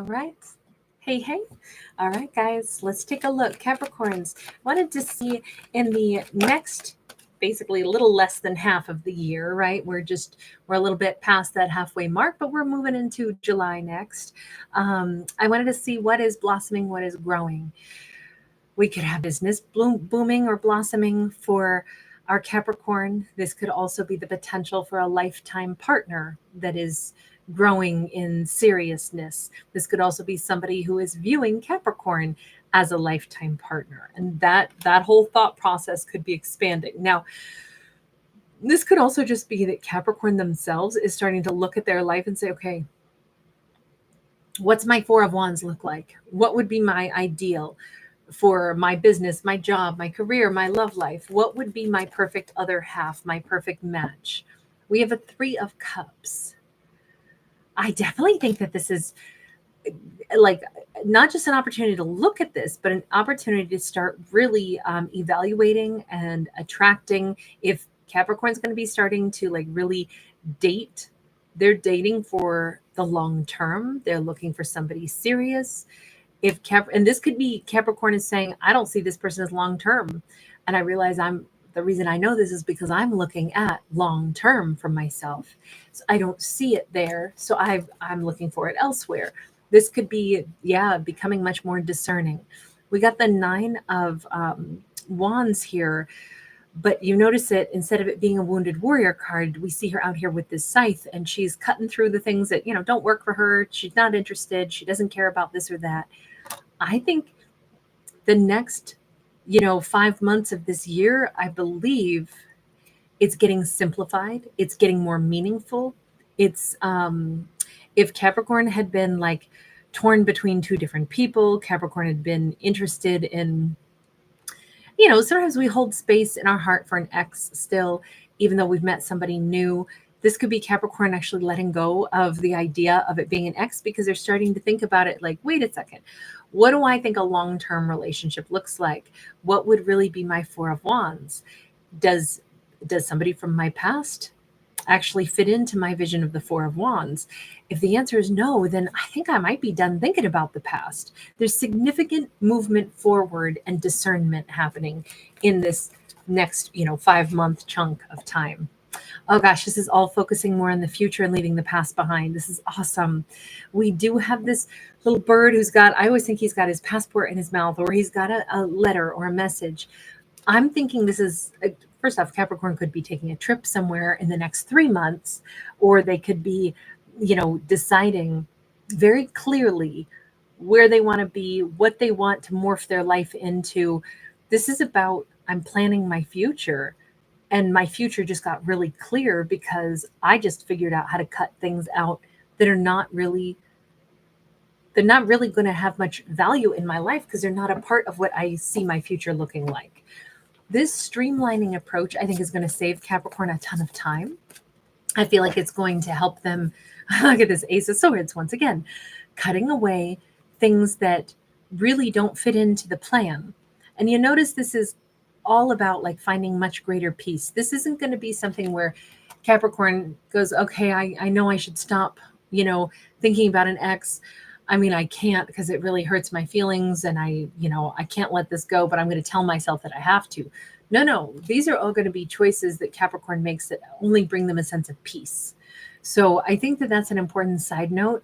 right. Hey, hey. All right, guys, let's take a look. Capricorns, wanted to see in the next, basically a little less than half of the year, right? We're a little bit past that halfway mark, but we're moving into July next. I wanted to see what is blossoming, what is growing. We could have business booming or blossoming for our Capricorn. This could also be the potential for a lifetime partner that is growing in seriousness. This could also be somebody who is viewing Capricorn as a lifetime partner. And that whole thought process could be expanding. Now, this could also just be that Capricorn themselves is starting to look at their life and say, okay, what's my Four of Wands look like? What would be my ideal for my business, my job, my career, my love life? What would be my perfect other half, my perfect match? We have a Three of Cups. I definitely think that this is like not just an opportunity to look at this, but an opportunity to start really evaluating and attracting. If Capricorn's going to be starting to like really date, they're dating for the long term. They're looking for somebody serious. And this could be Capricorn is saying, I don't see this person as long term. And I realize the reason I know this is because I'm looking at long term for myself. So I don't see it there. So I'm looking for it elsewhere. This could be, becoming much more discerning. We got the Nine of Wands here, but you notice it, instead of it being a wounded warrior card, we see her out here with this scythe, and she's cutting through the things that, don't work for her. She's not interested. She doesn't care about this or that. I think the next, 5 months of this year, I believe it's getting simplified. It's getting more meaningful. It's, if Capricorn had been like torn between two different people, Capricorn had been interested in, sometimes we hold space in our heart for an ex still, even though we've met somebody new. This could be Capricorn actually letting go of the idea of it being an ex because they're starting to think about it like, wait a second, what do I think a long-term relationship looks like? What would really be my Four of Wands? Does somebody from my past actually fit into my vision of the Four of Wands? If the answer is no, then I think I might be done thinking about the past. There's significant movement forward and discernment happening in this next, 5-month chunk of time. Oh gosh, this is all focusing more on the future and leaving the past behind. This is awesome. We do have this little bird I always think he's got his passport in his mouth, or he's got a letter or a message. I'm thinking this is, first off, Capricorn could be taking a trip somewhere in the next 3 months, or they could be, deciding very clearly where they want to be, what they want to morph their life into. This is about, I'm planning my future. And my future just got really clear because I just figured out how to cut things out that are they're not really going to have much value in my life because they're not a part of what I see my future looking like. This streamlining approach, I think, is going to save Capricorn a ton of time. I feel like it's going to help them. Look at this Ace of Swords once again, cutting away things that really don't fit into the plan. And you notice this is all about like finding much greater peace. This isn't going to be something where Capricorn goes, okay, I know I should stop, thinking about an ex. I mean, I can't because it really hurts my feelings and I can't let this go, but I'm going to tell myself that I have to. No, these are all going to be choices that Capricorn makes that only bring them a sense of peace. So I think that that's an important side note,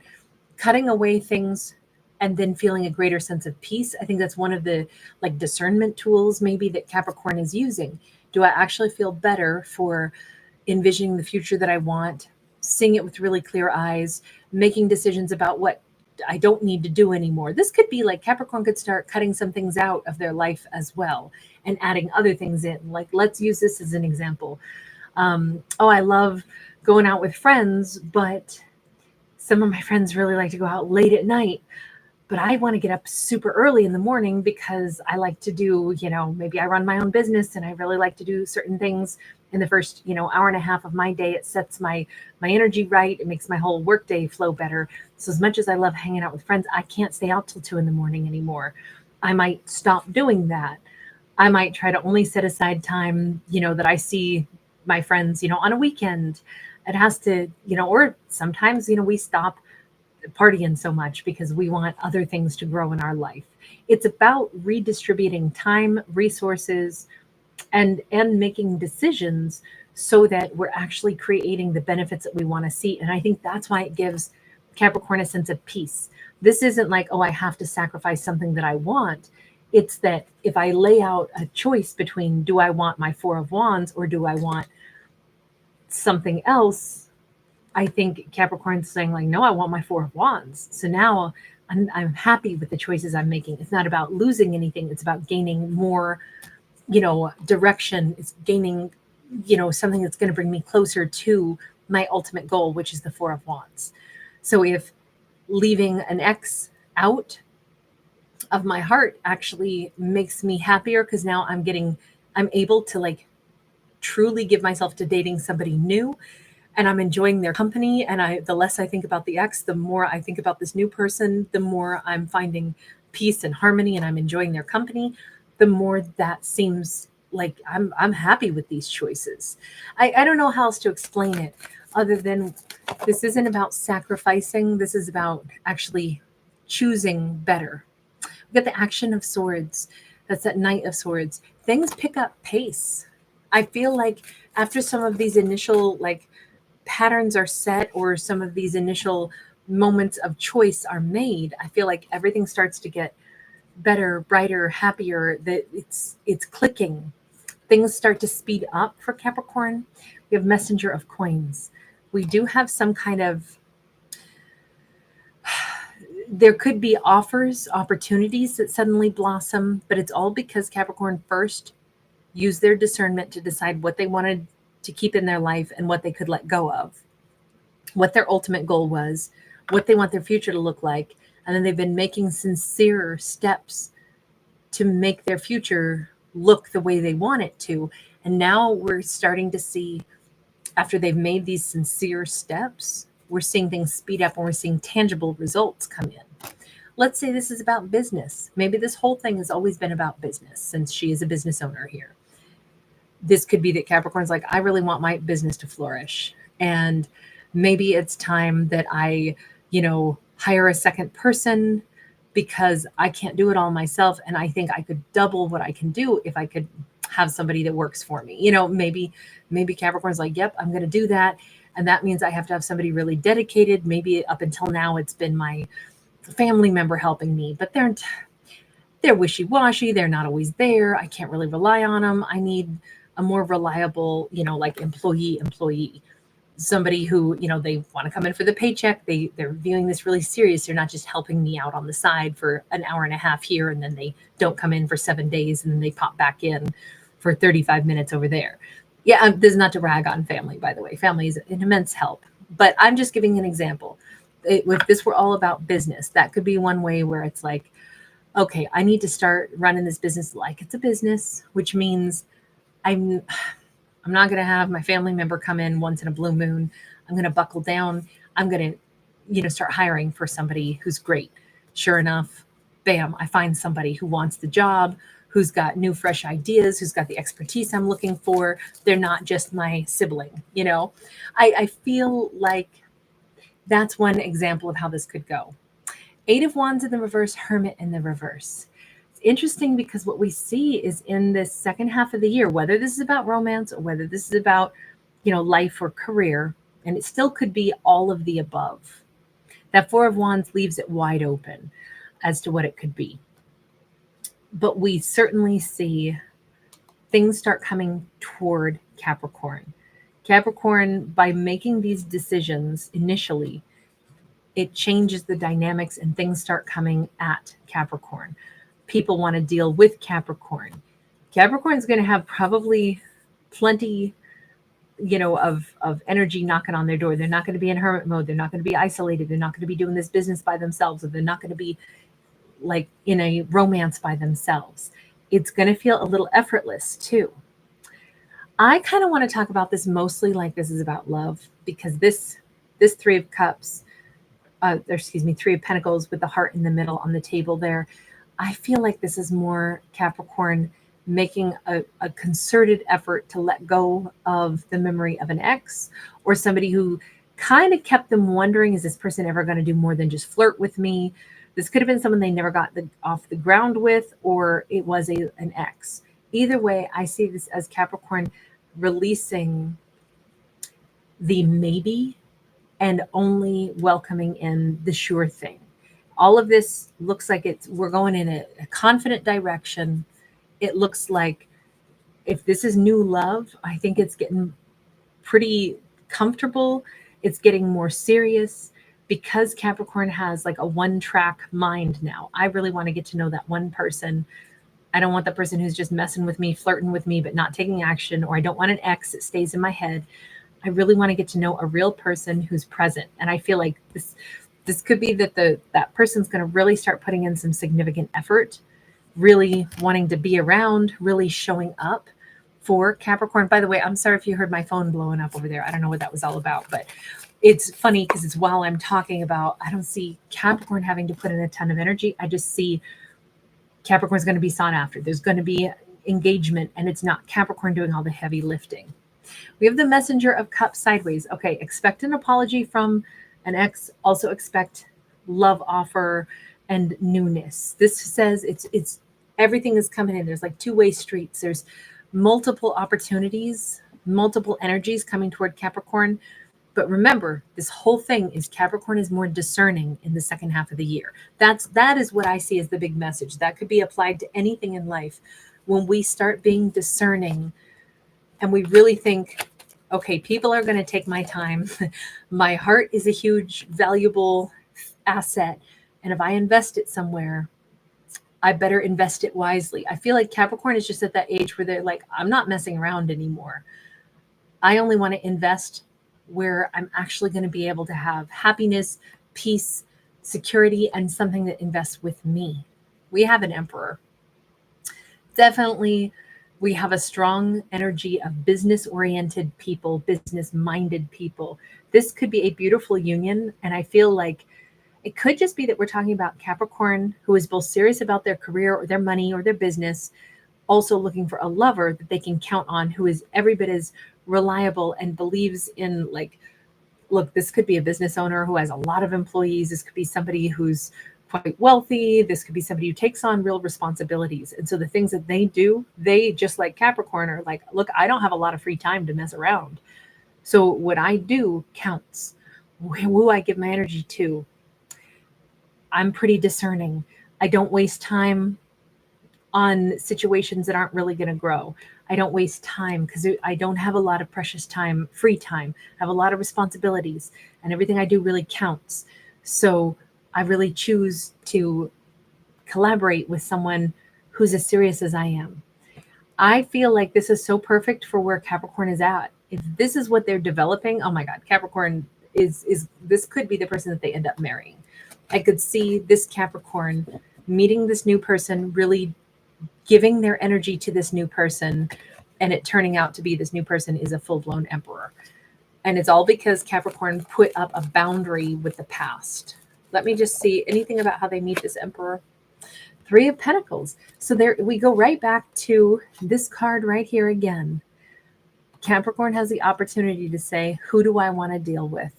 cutting away things and then feeling a greater sense of peace. I think that's one of the like discernment tools maybe that Capricorn is using. Do I actually feel better for envisioning the future that I want, seeing it with really clear eyes, making decisions about what I don't need to do anymore? This could be like Capricorn could start cutting some things out of their life as well and adding other things in. Like, let's use this as an example. I love going out with friends, but some of my friends really like to go out late at night. But I want to get up super early in the morning because I like to do, maybe I run my own business and I really like to do certain things in the first, hour and a half of my day. It sets my energy right. It makes my whole workday flow better. So as much as I love hanging out with friends, I can't stay out till 2 a.m. anymore. I might stop doing that. I might try to only set aside time, that I see my friends, on a weekend. It has to, or sometimes, we stop partying so much because we want other things to grow in our life. It's about redistributing time, resources, and making decisions so that we're actually creating the benefits that we want to see. And I think that's why it gives Capricorn a sense of peace. This isn't like, oh, I have to sacrifice something that I want. It's that if I lay out a choice between, do I want my Four of Wands or do I want something else? I think Capricorn's saying like, no, I want my Four of Wands. So now I'm happy with the choices I'm making. It's not about losing anything. It's about gaining more, direction. It's gaining, something that's going to bring me closer to my ultimate goal, which is the Four of Wands. So if leaving an ex out of my heart actually makes me happier, because now I'm able to like truly give myself to dating somebody new, and I'm enjoying their company. And the less I think about the ex, the more I think about this new person, the more I'm finding peace and harmony, and I'm enjoying their company, the more that seems like I'm happy with these choices. I don't know how else to explain it other than this isn't about sacrificing. This is about actually choosing better. We get the Action of Swords. That's that Knight of Swords. Things pick up pace. I feel like after some of these initial like patterns are set, or some of these initial moments of choice are made, I feel like everything starts to get better, brighter, happier, that it's clicking. Things start to speed up for Capricorn. We have Messenger of Coins. We do have some kind of, there could be offers, opportunities that suddenly blossom, but it's all because Capricorn first used their discernment to decide what they wanted to keep in their life and what they could let go of, what their ultimate goal was, what they want their future to look like. And then they've been making sincere steps to make their future look the way they want it to. And now we're starting to see, after they've made these sincere steps, we're seeing things speed up and we're seeing tangible results come in. Let's say this is about business. Maybe this whole thing has always been about business since she is a business owner here. This could be that Capricorn's like, I really want my business to flourish. And maybe it's time that I, hire a second person because I can't do it all myself. And I think I could double what I can do if I could have somebody that works for me. Maybe Capricorn's like, yep, I'm going to do that. And that means I have to have somebody really dedicated. Maybe up until now, it's been my family member helping me, but they're wishy-washy. They're not always there. I can't really rely on them. I need a more reliable, like employee, somebody who, they want to come in for the paycheck. They're viewing this really serious. They're not just helping me out on the side for an hour and a half here, and then they don't come in for 7 days, and then they pop back in for 35 minutes over there. Yeah, this is not to rag on family, by the way. Family is an immense help, but I'm just giving an example. If this were all about business, that could be one way where it's like, okay, I need to start running this business like it's a business, which means I'm not going to have my family member come in once in a blue moon. I'm going to buckle down. I'm going to, start hiring for somebody who's great. Sure enough, bam, I find somebody who wants the job, who's got new, fresh ideas, who's got the expertise I'm looking for. They're not just my sibling, I feel like that's one example of how this could go. Eight of Wands in the reverse, Hermit in the reverse. It's interesting because what we see is in this second half of the year, whether this is about romance or whether this is about, life or career, and it still could be all of the above. That Four of Wands leaves it wide open as to what it could be. But we certainly see things start coming toward Capricorn. Capricorn, by making these decisions initially, it changes the dynamics and things start coming at Capricorn. People want to deal with Capricorn. Capricorn's going to have probably plenty, of energy knocking on their door. They're not going to be in hermit mode. They're not going to be isolated. They're not going to be doing this business by themselves, or they're not going to be like in a romance by themselves. It's going to feel a little effortless too. I kind of want to talk about this mostly like this is about love, because this Three of Cups, Three of Pentacles with the heart in the middle on the table there. I feel like this is more Capricorn making a concerted effort to let go of the memory of an ex, or somebody who kind of kept them wondering, is this person ever going to do more than just flirt with me? This could have been someone they never got off the ground with, or it was an ex. Either way, I see this as Capricorn releasing the maybe and only welcoming in the sure thing. All of this looks like we're going in a confident direction. It looks like if this is new love, I think it's getting pretty comfortable. It's getting more serious because Capricorn has like a one-track mind now. I really want to get to know that one person. I don't want the person who's just messing with me, flirting with me, but not taking action, or I don't want an ex that stays in my head. I really want to get to know a real person who's present. And I feel like this could be that that person's going to really start putting in some significant effort, really wanting to be around, really showing up for Capricorn. By the way, I'm sorry if you heard my phone blowing up over there. I don't know what that was all about, but it's funny because it's while I'm talking about, I don't see Capricorn having to put in a ton of energy. I just see Capricorn's going to be sought after. There's going to be engagement, and it's not Capricorn doing all the heavy lifting. We have the Messenger of Cups sideways. Okay, expect an apology from an ex. Also expect love offer and newness. This says it's everything is coming in. There's like two-way streets. There's multiple opportunities, multiple energies coming toward Capricorn. But remember, this whole thing is Capricorn is more discerning in the second half of the year. That is what I see as the big message. That could be applied to anything in life. When we start being discerning and we really think, okay, people are going to take my time. My heart is a huge, valuable asset. And if I invest it somewhere, I better invest it wisely. I feel like Capricorn is just at that age where they're like, I'm not messing around anymore. I only want to invest where I'm actually going to be able to have happiness, peace, security, and something that invests with me. We have an emperor. Definitely, we have a strong energy of business-oriented people, business-minded people. This could be a beautiful union, and I feel like it could just be that we're talking about Capricorn who is both serious about their career or their money or their business, also looking for a lover that they can count on, who is every bit as reliable and believes in, like, look, this could be a business owner who has a lot of employees. This could be somebody who's quite wealthy. This could be somebody who takes on real responsibilities. And so the things that they do, they just like Capricorn are like, look, I don't have a lot of free time to mess around. So what I do counts. Who I give my energy to. I'm pretty discerning. I don't waste time on situations that aren't really going to grow. I don't waste time because I don't have a lot of precious time, free time. I have a lot of responsibilities, and everything I do really counts. So I really choose to collaborate with someone who's as serious as I am. I feel like this is so perfect for where Capricorn is at. If this is what they're developing, oh my God, Capricorn is this could be the person that they end up marrying. I could see this Capricorn meeting this new person, really giving their energy to this new person, and it turning out to be this new person is a full-blown emperor. And it's all because Capricorn put up a boundary with the past. Let me just see anything about how they meet this emperor. Three of Pentacles. So there we go right back to this card right here again. Capricorn has the opportunity to say, who do I want to deal with?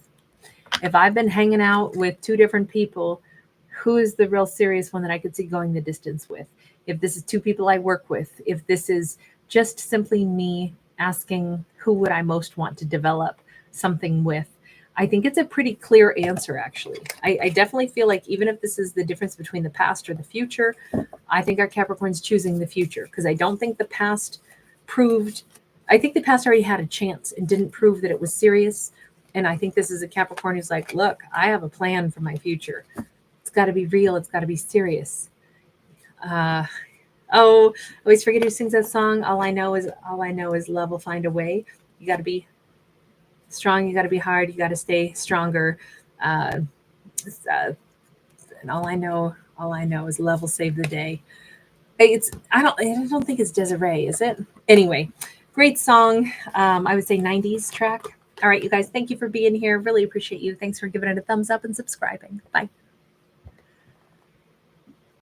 If I've been hanging out with two different people, who is the real serious one that I could see going the distance with? If this is two people I work with, if this is just simply me asking who would I most want to develop something with, I think it's a pretty clear answer, actually. I definitely feel like even if this is the difference between the past or the future, I think our Capricorn's choosing the future because I don't think the past proved, I think the past already had a chance and didn't prove that it was serious. And I think this is a Capricorn who's like, look, I have a plan for my future. It's got to be real. It's got to be serious. I always forget who sings that song. All I know is love will find a way. You got to be strong. You got to be hard. You got to stay stronger. And all I know is love will save the day. I don't think it's Desiree, is it? Anyway, great song. I would say 90s track. All right, you guys, thank you for being here. Really appreciate you. Thanks for giving it a thumbs up and subscribing. Bye.